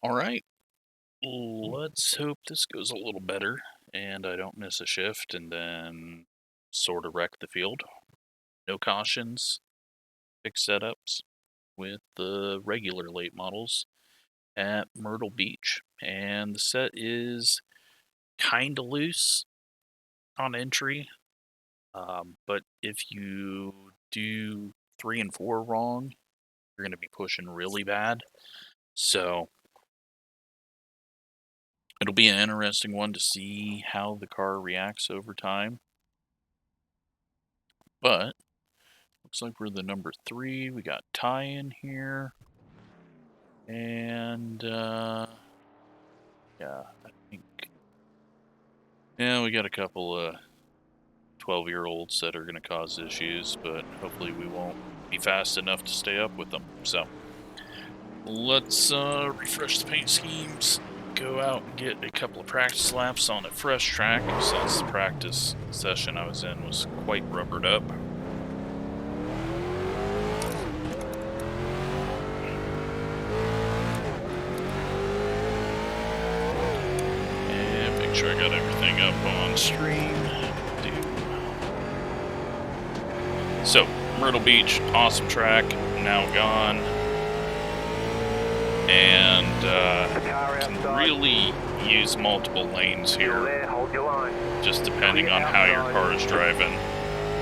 Alright, let's hope this goes a little better and I don't miss a shift and then sort of wreck the field. No cautions, fixed setups with the regular late models at Myrtle Beach. And the set is kind of loose on entry, but if you do 3 and 4 wrong, you're going to be pushing really bad. So it'll be an interesting one to see how the car reacts over time. But looks like we're the number 3. We got Ty in here. And yeah, I think we got a couple of 12-year-olds that are going to cause issues, but hopefully we won't be fast enough to stay up with them. So let's refresh the paint schemes, go out and get a couple of practice laps on a fresh track, since the practice session I was in was quite rubbered up. And make sure I got everything up on stream. So, Myrtle Beach, awesome track, now gone. And can really use multiple lanes here, just depending on how your car is driving.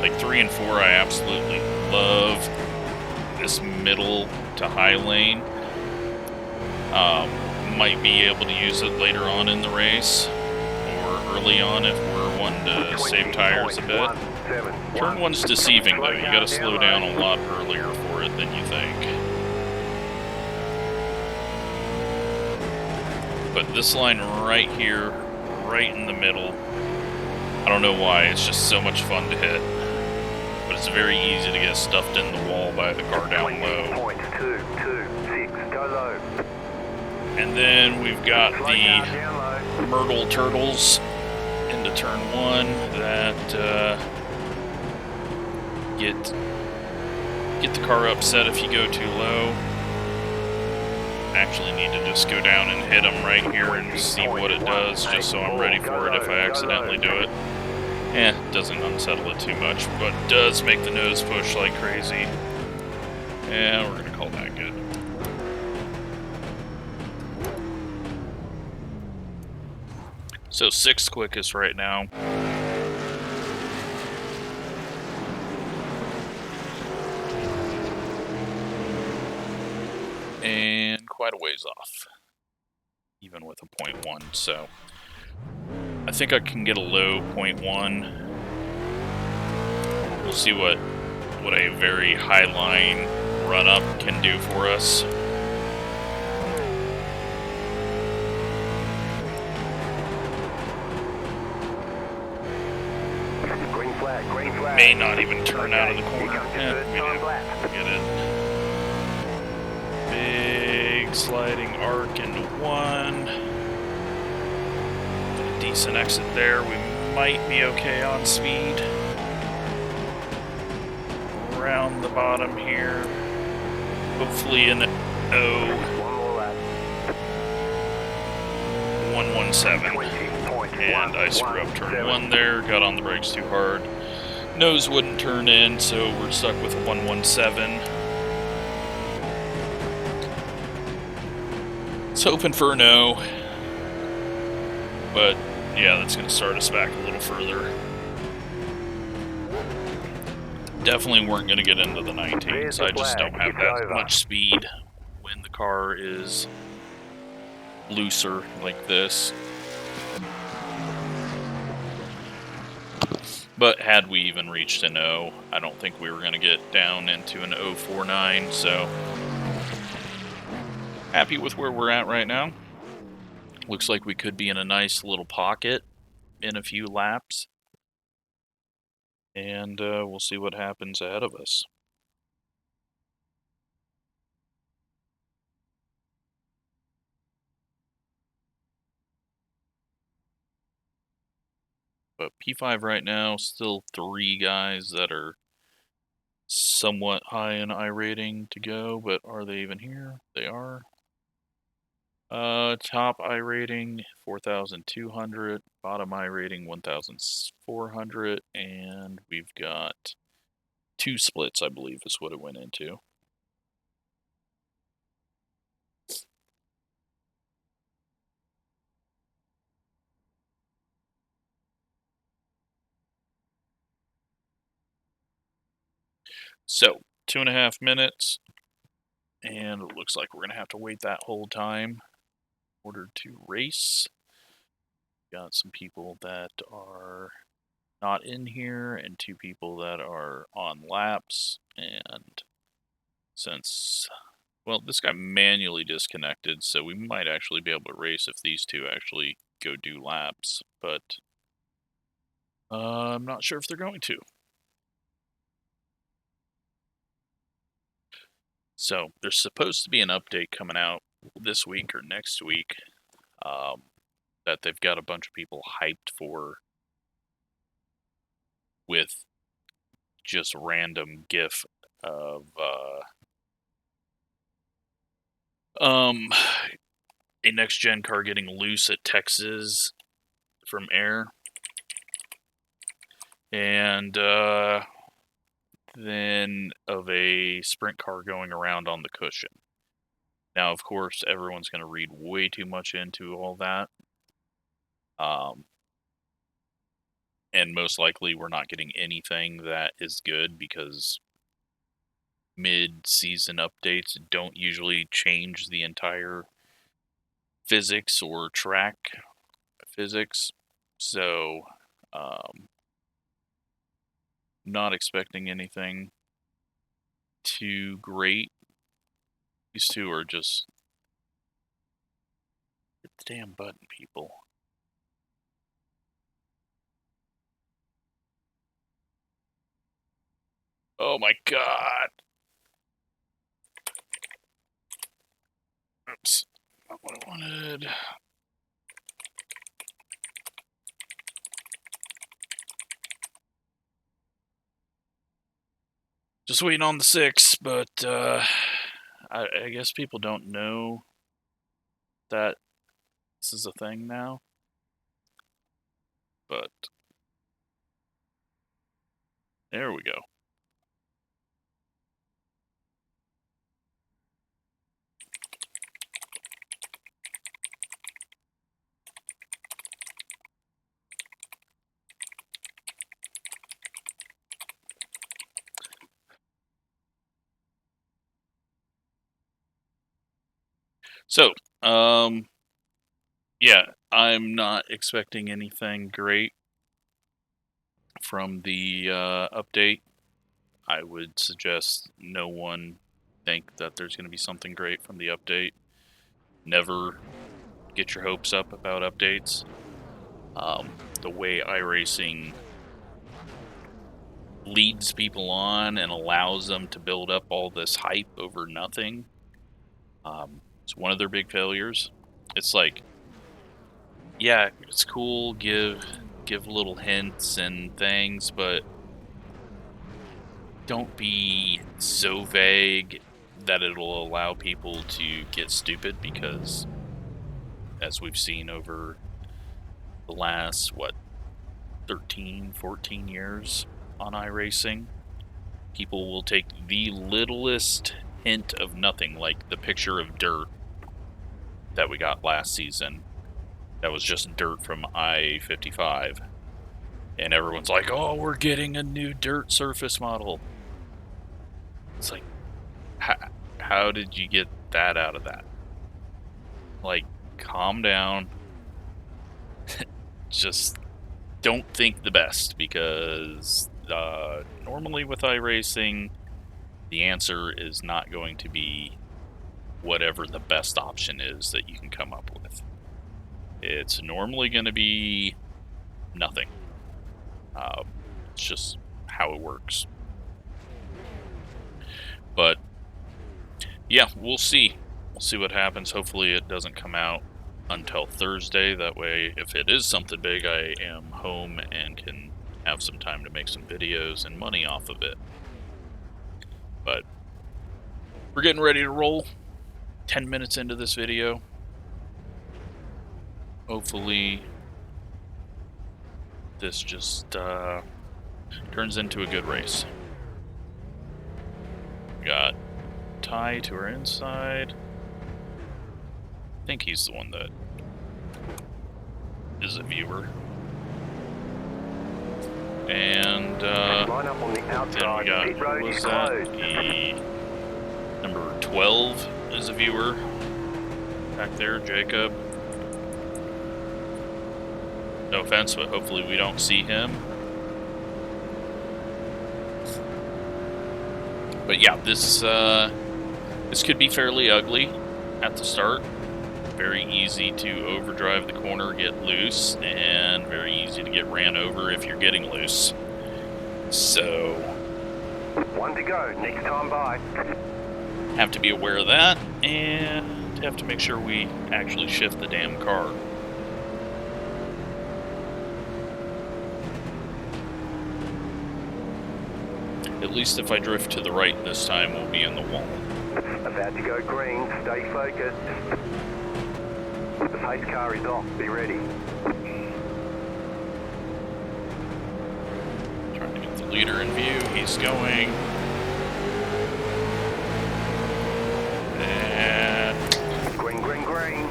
Like 3 and 4, I absolutely love this middle to high lane. Might be able to use it later on in the race, or early on if we're wanting to save tires a bit. Turn 1's deceiving though, you gotta slow down a lot earlier for it than you think. But this line right here, right in the middle, I don't know why, it's just so much fun to hit. But it's very easy to get stuffed in the wall by the car down low. And then we've got the Myrtle Turtles into turn 1 that get the car upset if you go too low. Actually need to just go down and hit them right here and see what it does, just so I'm ready for it if I accidentally do it. It doesn't unsettle it too much, but does make the nose push like crazy. Yeah, we're gonna call that good. So 6th quickest right now. And quite a ways off, even with a 0.1, so I think I can get a low 0.1. We'll see what a very high line run up can do for us. Green flag. May not even turn out of the corner. Yeah, we did. Get it. Big sliding arc into 1. A decent exit there. We might be okay on speed. Around the bottom here. Hopefully in 117. And I screw up turn 1 there. Got on the brakes too hard. Nose wouldn't turn in, so we're stuck with a 117. It's hoping for a no. But yeah, that's going to start us back a little further. Definitely weren't going to get into the 19s. I just don't have that much speed when the car is looser like this. But had we even reached an O, I don't think we were going to get down into an 049, so happy with where we're at right now. Looks like we could be in a nice little pocket in a few laps. And we'll see what happens ahead of us. But P5 right now, still 3 guys that are somewhat high in iRating to go, but are they even here? They are. Top I rating 4,200, bottom I rating 1,400, and we've got 2 splits, I believe, is what it went into. So, 2.5 minutes, and it looks like we're gonna have to wait that whole time in order to race. Got some people that are not in here, and 2 people that are on laps, and since, well, this guy manually disconnected, so we might actually be able to race if these 2 actually go do laps, but I'm not sure if they're going to. So there's supposed to be an update coming out this week or next week that they've got a bunch of people hyped for, with just random GIF of a next gen car getting loose at Texas from air, and then of a sprint car going around on the cushion. Now, of course, everyone's going to read way too much into all that. And most likely we're not getting anything that is good, because mid-season updates don't usually change the entire physics or track physics. So, not expecting anything too great. These 2 are just... hit the damn button, people. Oh my god. Oops. Not what I wanted. Just waiting on the 6, but I guess people don't know that this is a thing now. But there we go. So, yeah, I'm not expecting anything great from the update. I would suggest no one think that there's going to be something great from the update. Never get your hopes up about updates. The way iRacing leads people on and allows them to build up all this hype over nothing, it's one of their big failures. It's like, yeah, it's cool, give little hints and things, but don't be so vague that it'll allow people to get stupid, because as we've seen over the last, 13, 14 years on iRacing, people will take the littlest hint of nothing, like the picture of dirt that we got last season. That was just dirt from I-55. And everyone's like, oh, we're getting a new dirt surface model. It's like, how did you get that out of that? Like, calm down. Just don't think the best, because normally with iRacing, the answer is not going to be whatever the best option is that you can come up with. It's normally going to be nothing. It's just how it works. But yeah, we'll see. We'll see what happens. Hopefully it doesn't come out until Thursday. That way, if it is something big, I am home and can have some time to make some videos and money off of it. But we're getting ready to roll. 10 minutes into this video. hopefully this just turns into a good race. We got Ty to our inside. I think he's the one that is a viewer. And Line up on the then outside. we got, Pit who road was is that? closed. The number 12 is a viewer. Back there, Jacob. No offense, but hopefully we don't see him. But yeah, this could be fairly ugly at the start. Very easy to overdrive the corner, get loose, and very easy to get ran over if you're getting loose. So, One to go. Next time by. have to be aware of that, and have to make sure we actually shift the damn car. At least if I drift to the right this time, we'll be in the wall. About to go green. Stay focused. The pace car is off. Be ready. Trying to get the leader in view. He's going. And Green, green, green.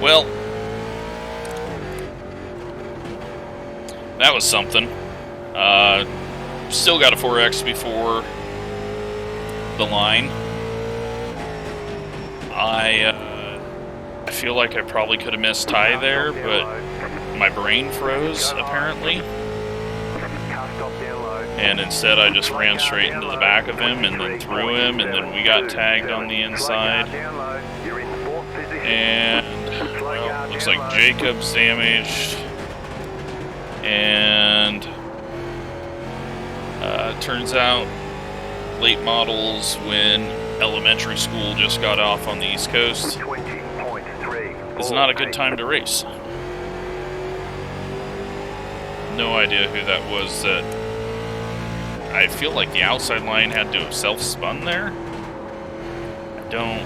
well, that was something. Still got a 4X before the line. I feel like I probably could have missed Ty there, but my brain froze apparently, Car stop down low. and instead I just ran straight into the back of him and then through him, and then we got tagged on the inside. Down low. You're in fourth position. And well, looks like Jacob's damaged, and turns out late models when elementary school just got off on the East Coast 20.3. is not a good time to race. No idea who that was. That I feel like the outside line had to have self-spun there. I don't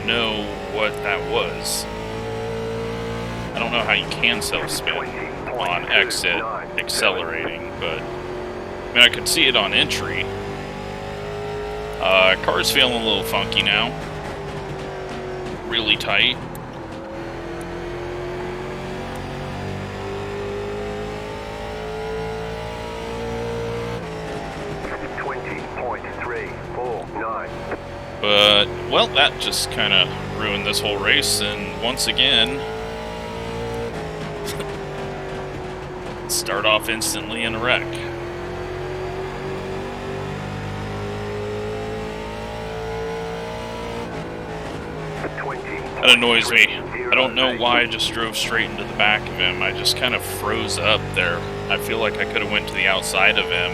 know what that was. I don't know how you can self-spin on exit accelerating, but I mean, I could see it on entry. Car's feeling a little funky now. Really tight. But, well, that just kind of ruined this whole race, and once again, start off instantly in a wreck. That annoys me. I don't know why I just drove straight into the back of him. I just kind of froze up there. I feel like I could have went to the outside of him.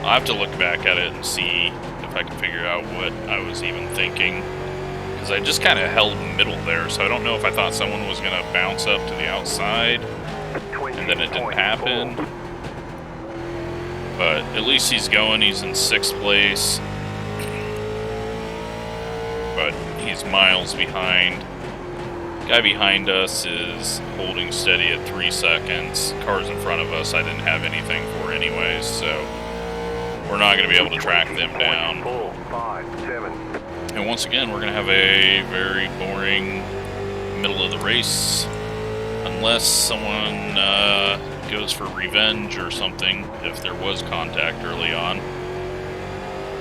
I'll have to look back at it and see if I can figure out what I was even thinking. Because I just kind of held middle there, so I don't know if I thought someone was going to bounce up to the outside, and then it didn't happen. But at least he's going. He's in 6th place. But he's miles behind. Guy behind us is holding steady at 3 seconds. Cars in front of us I didn't have anything for anyways, so we're not going to be able to track them down. 4, 5, 7. And once again, we're going to have a very boring middle of the race. Unless someone goes for revenge or something, if there was contact early on.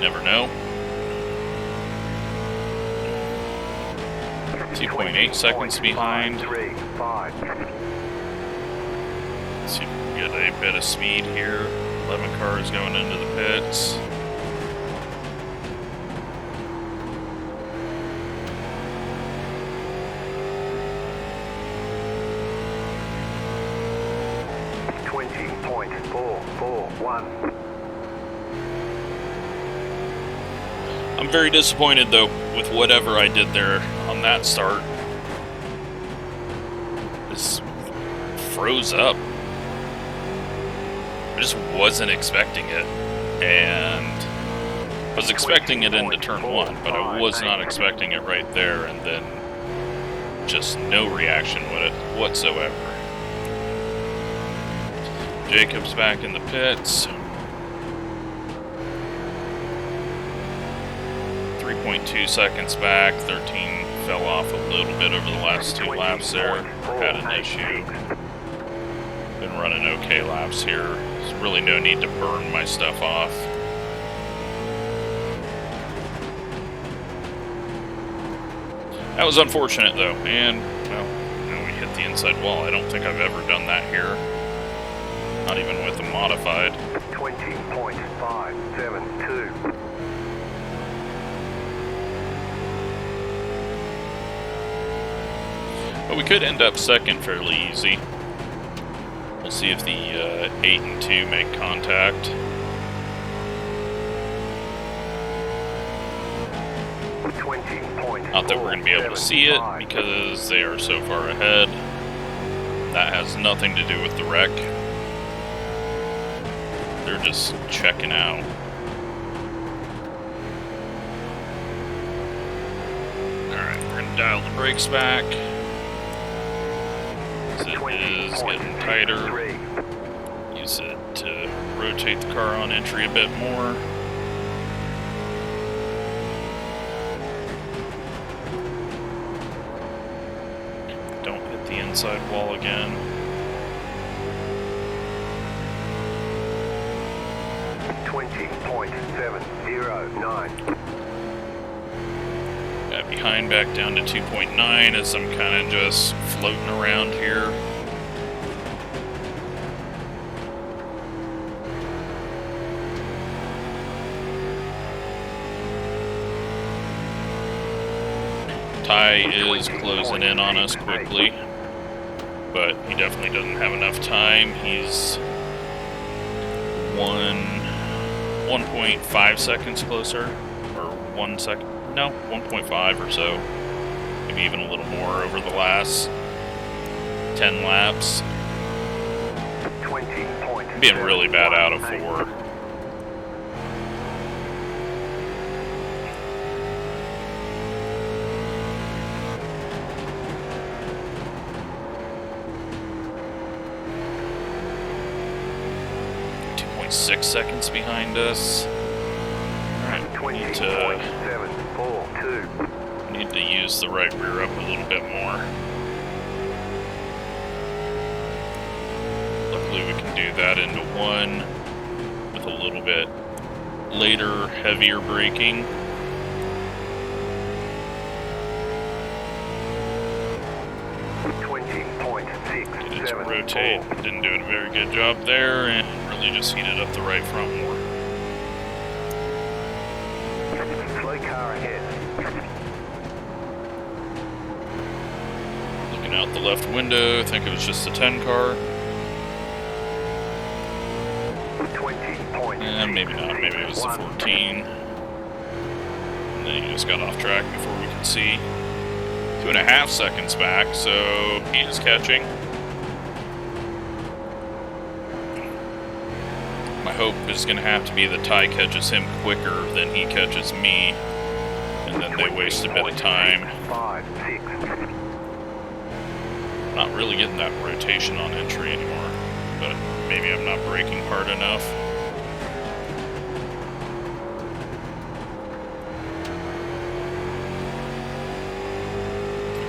Never know. 2.8 seconds behind. 3, 5. Let's see if we can get a bit of speed here. 11 cars going into the pits. I'm very disappointed though with whatever I did there on that start. This froze up. I just wasn't expecting it, and I was expecting it into turn 1, but I was not expecting it right there, and then just no reaction with it whatsoever. Jacob's back in the pits. 3.2 seconds back. 13 fell off a little bit over the last 2 laps there. Had an issue. Been running okay laps here. There's really no need to burn my stuff off. That was unfortunate though, and well, we hit the inside wall. I don't think I've ever done that here. Not even with a modified. 20.572. But we could end up second fairly easy. We'll see if the 8 and 2 make contact. Not that we're going to be able to see it because they are so far ahead. That has nothing to do with the wreck. They're just checking out. Alright, we're going to dial the brakes back. It is getting tighter. Use it to rotate the car on entry a bit more. Don't hit the inside wall again. Got behind back down to 2.9 as I'm kind of just floating around here. Ty is closing in on us quickly, but he definitely doesn't have enough time. He's 1.5 seconds closer, or 1 second, no, 1.5 or so, maybe even a little more over the last 10 laps. Being really bad out of 4. .6 seconds behind us. Alright, we need to use the right rear up a little bit more. Luckily we can do that into 1 with a little bit later, heavier braking. Get it to rotate. Didn't do a very good job there, and really just heated up the right front more. Slow car ahead. Looking out the left window, I think it was just a 10 car. Maybe not, maybe it was the 14. And then he just got off track before we could see. 2.5 seconds back, so he is catching. My hope is going to have to be that Ty catches him quicker than he catches me, and then they waste a bit of time. Not really getting that rotation on entry anymore, but maybe I'm not braking hard enough.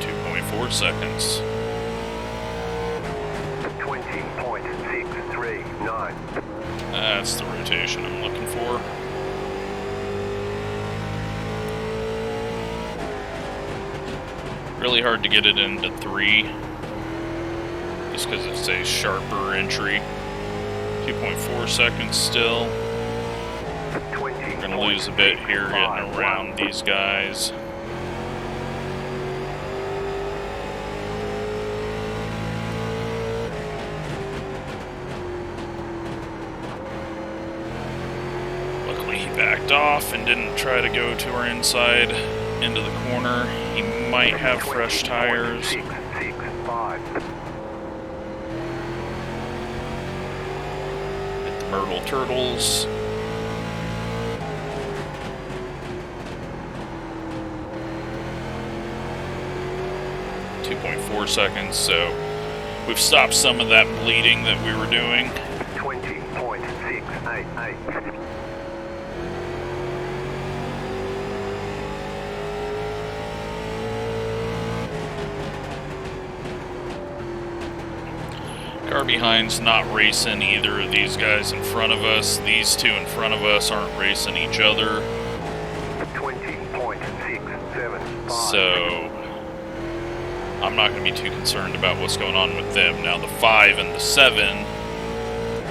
2.4 seconds. 20.639. That's the rotation I'm looking for. Really hard to get it into 3, just because it's a sharper entry. 2.4 seconds still. We're going to lose a bit here getting around these guys. Backed off and didn't try to go to our inside into the corner. He might have fresh tires. Hit the Myrtle turtles. 2.4 seconds, so we've stopped some of that bleeding that we were doing. 20.688. Car behind's not racing either of these guys in front of us. These two in front of us aren't racing each other. 20.675. So I'm not going to be too concerned about what's going on with them. Now the 5 and the 7,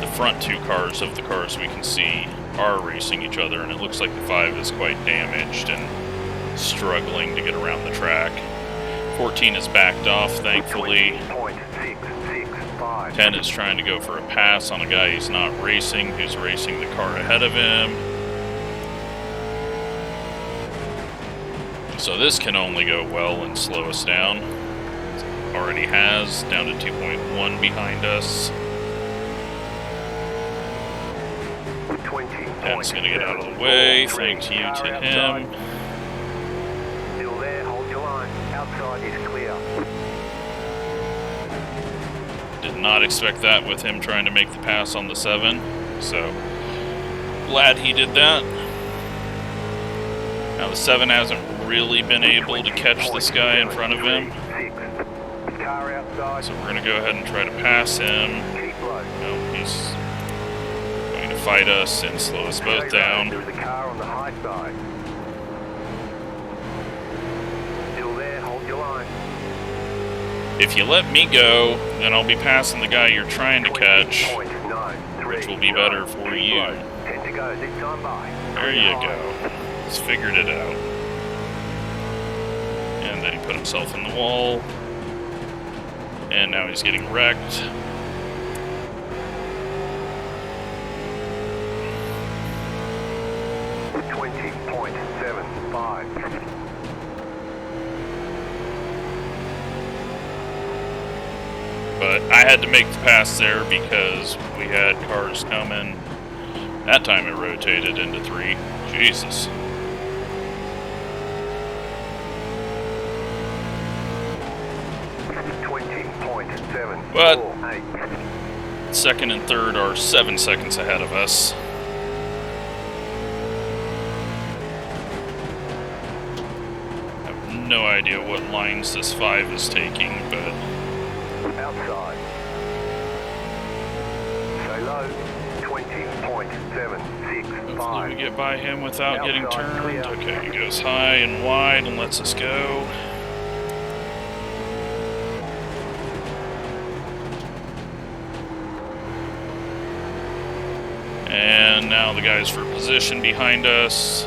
the front two cars of the cars we can see are racing each other, and it looks like the 5 is quite damaged and struggling to get around the track. 14 is backed off, thankfully. 10 is trying to go for a pass on a guy he's not racing, who's racing the car ahead of him. So this can only go well and slow us down. It already has, down to 2.1 behind us. 10's going to get out of the way, thank you to him. Still there, hold your line. Outside is clear. Did not expect that with him trying to make the pass on the 7, so glad he did that. Now the 7 hasn't really been able to catch this guy in front of him, so we're going to go ahead and try to pass him. No, he's going to fight us and slow us both down. There's a car on the high side. Still there, hold your line. If you let me go, then I'll be passing the guy you're trying to catch, which will be better for you. There you go. He's figured it out. And then he put himself in the wall. And now he's getting wrecked. But I had to make the pass there because we had cars coming. That time it rotated into 3. Jesus. But second and third are 7 seconds ahead of us. I have no idea what lines this 5 is taking, but outside. Stay low. 20.765. hopefully we get by him without outside, getting turned. clear. Okay, he goes high and wide and lets us go. And now the guys for position behind us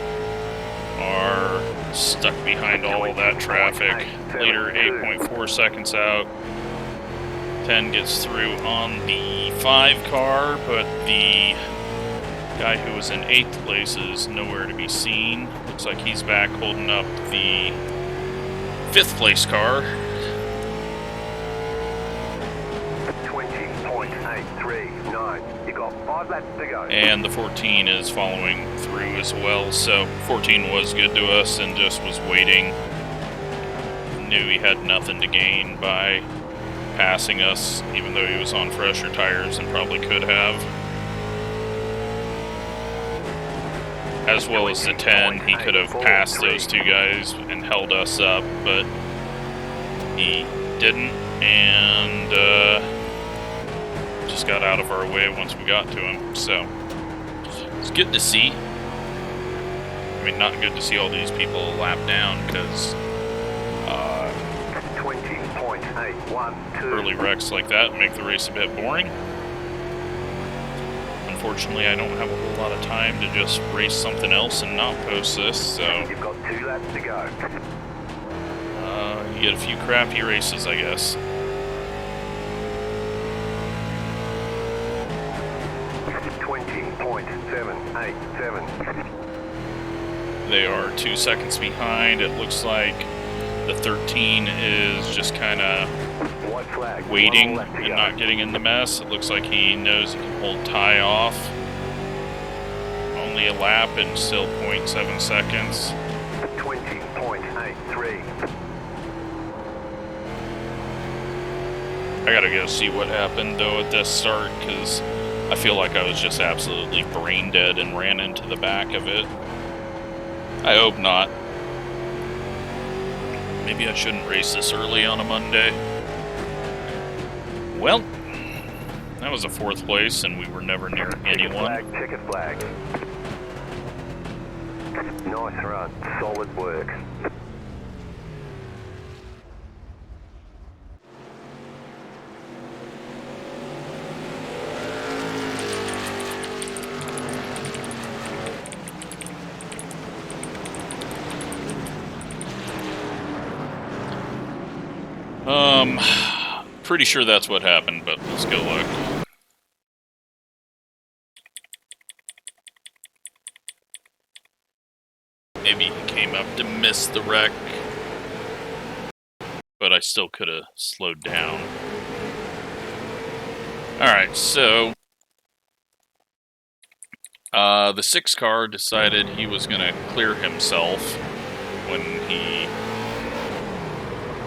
are stuck behind all of that traffic. Leader 8.4 seconds out. 10 gets through on the 5 car, but the guy who was in 8th place is nowhere to be seen. Looks like he's back holding up the 5th place car. 20.839. You got 5 laps to go. And the 14 is following through as well, so 14 was good to us and just was waiting. Knew he had nothing to gain by passing us, even though he was on fresher tires and probably could have. As well as the 10, he could have passed those 2 guys and held us up, but he didn't, and just got out of our way once we got to him, so it's good to see. I mean, not good to see all these people lap down, because 20.812. early wrecks like that make the race a bit boring. Unfortunately, I don't have a whole lot of time to just race something else and not post this, so You've got 2 laps to go. you get a few crappy races, I guess. 20.787. They are 2 seconds behind. It looks like the 13 is just kind of White flag. waiting 1 lap to and go. not getting in the mess. It looks like he knows he can hold tie off. Only a lap and still 0.7 seconds. 20.83. I gotta go see what happened, though, at this start, because I feel like I was just absolutely brain dead and ran into the back of it. I hope not. Maybe I shouldn't race this early on a Monday. Well, that was a 4th place, and we were never near anyone. Checkered flag. Nice run. Solid work. Pretty sure that's what happened, but let's go look. Maybe he came up to miss the wreck, but I still could have slowed down. Alright, so the 6 car decided he was going to clear himself when he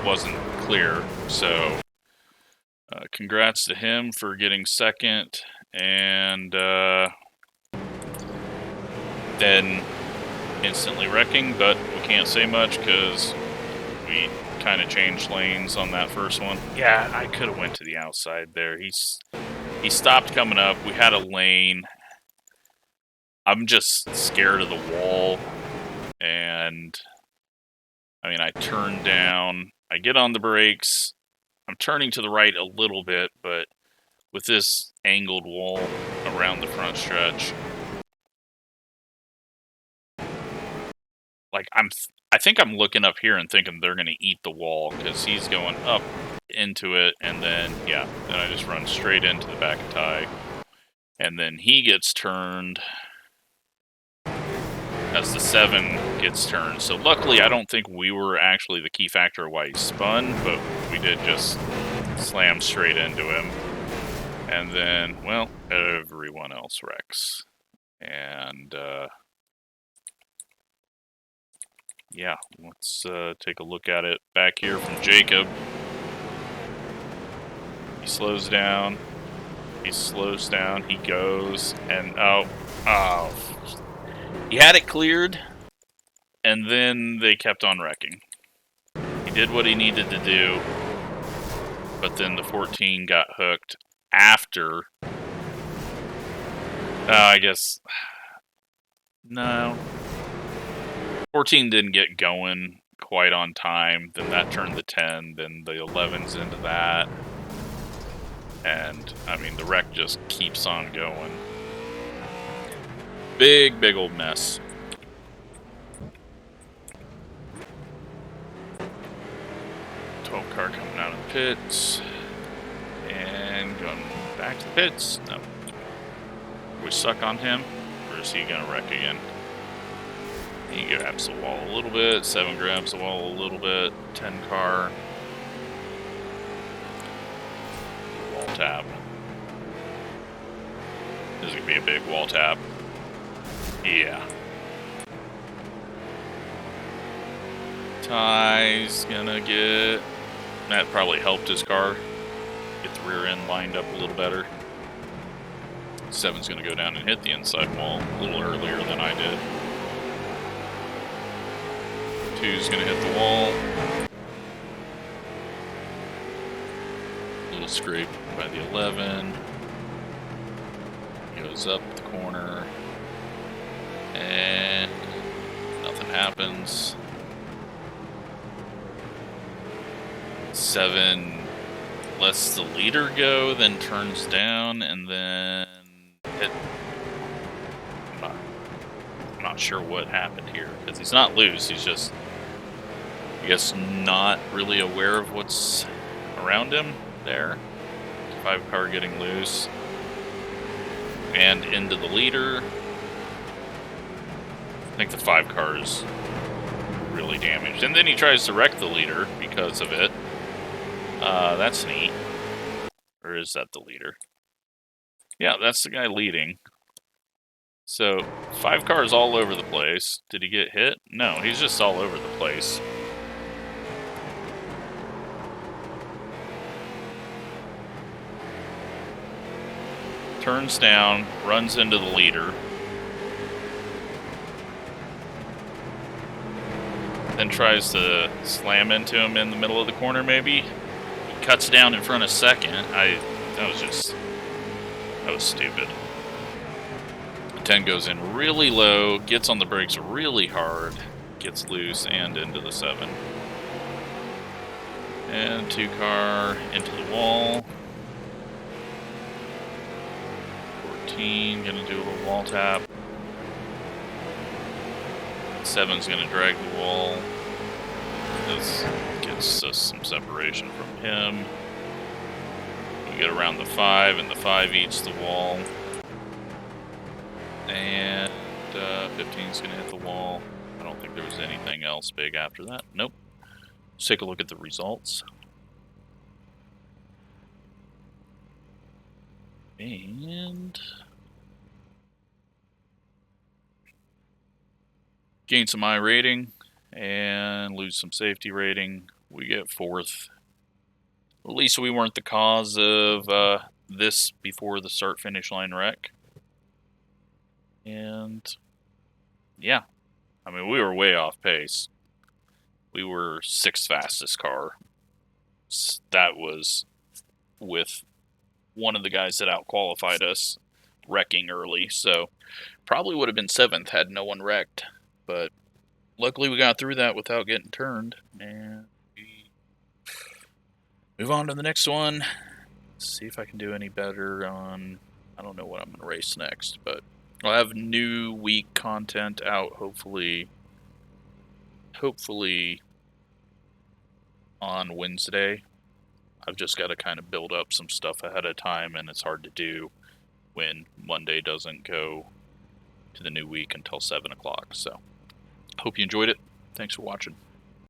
wasn't clear, so congrats to him for getting 2nd, and then instantly wrecking, but we can't say much because we kind of changed lanes on that first one. Yeah, I could have went to the outside there. He stopped coming up. We had a lane. I'm just scared of the wall, and I mean, I turn down. I get on the brakes. I'm turning to the right a little bit, but with this angled wall around the front stretch, like I think I'm looking up here and thinking they're going to eat the wall because he's going up into it, and then, yeah, then I just run straight into the back of Ty. And then he gets turned as the 7 gets turned. So luckily, I don't think we were actually the key factor of why he spun, but we did just slam straight into him. And then, well, everyone else wrecks. And, yeah, let's take a look at it back here from Jacob. He slows down. He slows down. He goes. And, oh. He had it cleared. And then they kept on wrecking. He did what he needed to do. But then the 14 got hooked after. I guess. No. 14 didn't get going quite on time, then that turned the 10, then the 11's into that, and, I mean, the wreck just keeps on going. Big, big old mess. Car coming out of the pits, and going back to the pits. No. We suck on him, or is he going to wreck again? He grabs the wall a little bit, 7 grabs the wall a little bit, 10 car. Wall tap. This is going to be a big wall tap. Yeah. Ty's going to get... That probably helped his car get the rear end lined up a little better. 7's going to go down and hit the inside wall a little earlier than I did. 2's going to hit the wall. A little scrape by the 11. Goes up the corner. And nothing happens. 7 lets the leader go, then turns down, and then hit. I'm not sure what happened here, because he's not loose, he's just, I guess, not really aware of what's around him there. 5 car getting loose. And into the leader. I think the 5 car is really damaged. And then he tries to wreck the leader because of it. That's neat. Or is that the leader? Yeah, that's the guy leading. So, 5 cars all over the place. Did he get hit? No, he's just all over the place. turns down, runs into the leader, then tries to slam into him in the middle of the corner maybe. He cuts down in front of second. That was stupid. 10 goes in really low, gets on the brakes really hard, gets loose and into the 7. And 2 car into the wall. 14 gonna do a little wall tap. 7's gonna drag the wall. This gets us some separation from him. We get around the 5, and the 5 eats the wall. And 15's gonna hit the wall. I don't think there was anything else big after that. Nope. Let's take a look at the results. And gain some I rating and lose some safety rating. We get 4th. At least we weren't the cause of this before the start finish line wreck. And yeah, I mean, we were way off pace. We were 6th fastest car. That was with one of the guys that out-qualified us wrecking early. So probably would have been 7th had no one wrecked. But luckily we got through that without getting turned. And we move on to the next one. See if I can do any better on... I don't know what I'm going to race next, but I'll have new week content out hopefully on Wednesday. I've just got to kind of build up some stuff ahead of time, and it's hard to do when Monday doesn't go to the new week until 7 o'clock. So, hope you enjoyed it. Thanks for watching.